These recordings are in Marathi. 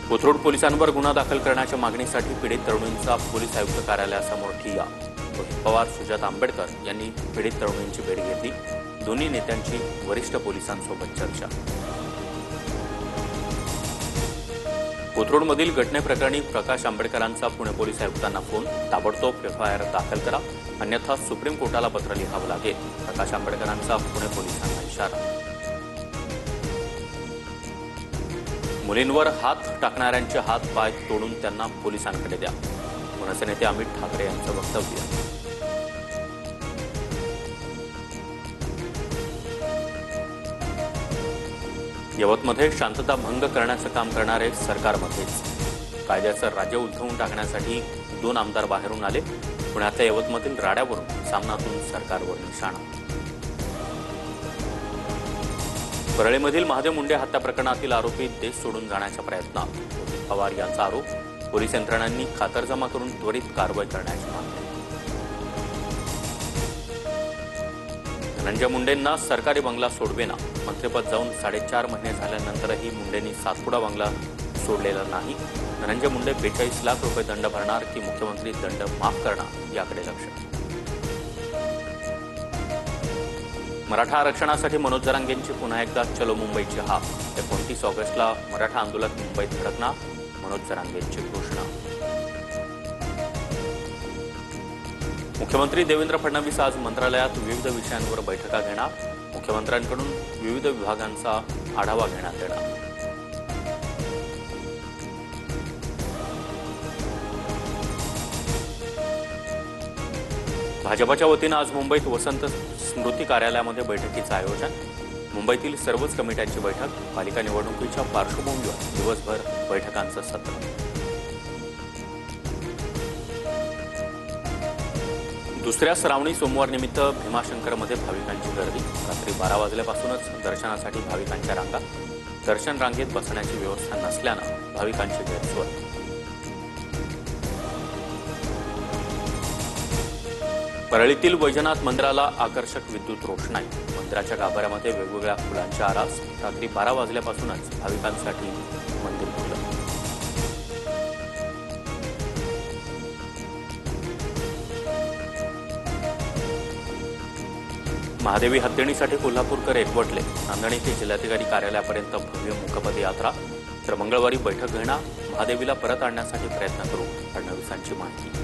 कोथरूड पोलिसांवर गुन्हा दाखल करण्याच्या मागणीसाठी पीडित तरुणींचा पोलीस आयुक्त कार्यालयासमोर ठिय्या। रोहित पवार, सुजाता आंबेडकर यांनी पीडित तरुणींची भेट घेतली। दोन्ही नेत्यांची वरिष्ठ पोलिसांसोबत चर्चा। कोथरूडमधील घटनेप्रकरणी प्रकाश आंबेडकरांचा पुणे पोलीस आयुक्तांना फोन। ताबडतोब एफआयआर दाखल करा, अन्यथा सुप्रीम कोर्टाला पत्र लिहावं लागेल। प्रकाश आंबेडकरांचा पुणे पोलिसांना इशारा। मुलींवर हात टाकणाऱ्यांचे हात पाय तोडून त्यांना पोलिसांकडे द्या, मनसे नेते अमित ठाकरे यांचं वक्तव्य। यवतमध्ये शांतता भंग करण्याचं काम करणारे सरकारमध्येच। कायद्याचं राज्य उलथवून टाकण्यासाठी 2 आमदार बाहेरून आले। पुण्यातल्या यवतमधील राड्यावरून सामनातून सरकारवर निशाणा। परळीमधील महादेव मुंडे हत्या प्रकरणातील आरोपी देश सोडून जाण्याच्या प्रयत्नात। रोहित पवार यांचा आरोप, पोलीस यंत्रणांनी खातरजमा करून त्वरित कारवाई करण्याची मागणी। धनंजय मुंडेंना सरकारी बंगला सोडवेना। मंत्रिपद जाऊन 4.5 महिने झाल्यानंतरही मुंडेंनी सातपुडा बंगला सोडलेला नाही। धनंजय मुंडे 42 लाख रुपये दंड भरणार की मुख्यमंत्री दंड माफ करणार याकडे लक्ष। मराठा आरक्षणासाठी मनोज जरांगेंची पुन्हा एकदा चलो मुंबईची हाक। 29 ऑगस्टला मराठा आंदोलक मुंबईत धडकणार, मनोज जरांगेंची घोषणा। मुख्यमंत्री देवेंद्र फडणवीस आज मंत्रालयात विविध विषयांवर बैठका घेणार। मुख्यमंत्र्यांकडून विविध विभागांचा आढावा घेण्यात येणार। भाजपच्या वतीनं आज मुंबईत वसंत स्मृती कार्यालयामध्ये बैठकीचं आयोजन। मुंबईतील सर्वच कमिट्यांची बैठक। पालिका निवडणुकीच्या पार्श्वभूमीवर दिवसभर बैठकांचं सत्र। दुसऱ्या श्रावणी सोमवारनिमित्त भीमाशंकरमध्ये भाविकांची गर्दी। रात्री 12 वाजल्यापासूनच दर्शनासाठी भाविकांच्या रांगा। दर्शन रांगेत बसण्याची व्यवस्था नसल्यानं भाविकांची गैरसोय। परळीतील वैजनाथ मंदिराला आकर्षक विद्युत रोषणाई। मंदिराच्या गाभाऱ्यामध्ये वेगवेगळ्या फुलांच्या आरास। रात्री 12 वाजल्यापासूनच भाविकांसाठी मंदिर खुलं। महादेवी हत्तीणीसाठी कोल्हापूरकर एकवटले। नांदणी ते जिल्हाधिकारी कार्यालयापर्यंत भव्य मुकपद यात्रा। तर मंगळवारी बैठक घेणार। महादेवीला परत आणण्यासाठी प्रयत्न करू, फडणवीसांची माहिती।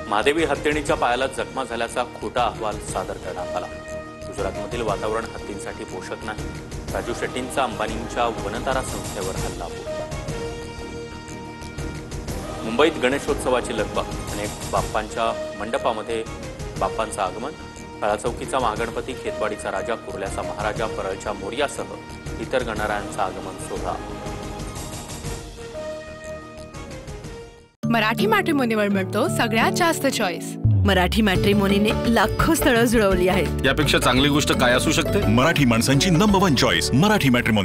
महादेवी हत्तीणीच्या पायाला जखमा झाल्याचा खोटा अहवाल सादर करण्यात आला। गुजरातमधील वातावरण हत्तींसाठी पोषक नाही। राजू शेट्टींचा अंबानींच्या वनतारा संस्थेवर हल्ला होता। मुंबईत गणेशोत्सवाची लगबग। अनेक बाप्पांच्या मंडपामध्ये बाप्पांचं आगमन। काळाचौकीचा महागणपती, खेतवाडीचा राजा, कुर्ल्याचा महाराजा, परळच्या मोरयासह इतर गणरायांचं आगमन सोहळा। मराठी मॅट्रिमोनीवर मिळतो सगळ्यात जास्त चॉईस। मराठी मॅट्रिमोनीने लाखो स्थळं जुळवली आहेत। यापेक्षा चांगली गोष्ट काय असू शकते? मराठी माणसांची नंबर 1 चॉईस, मराठी मॅट्रिमोनी।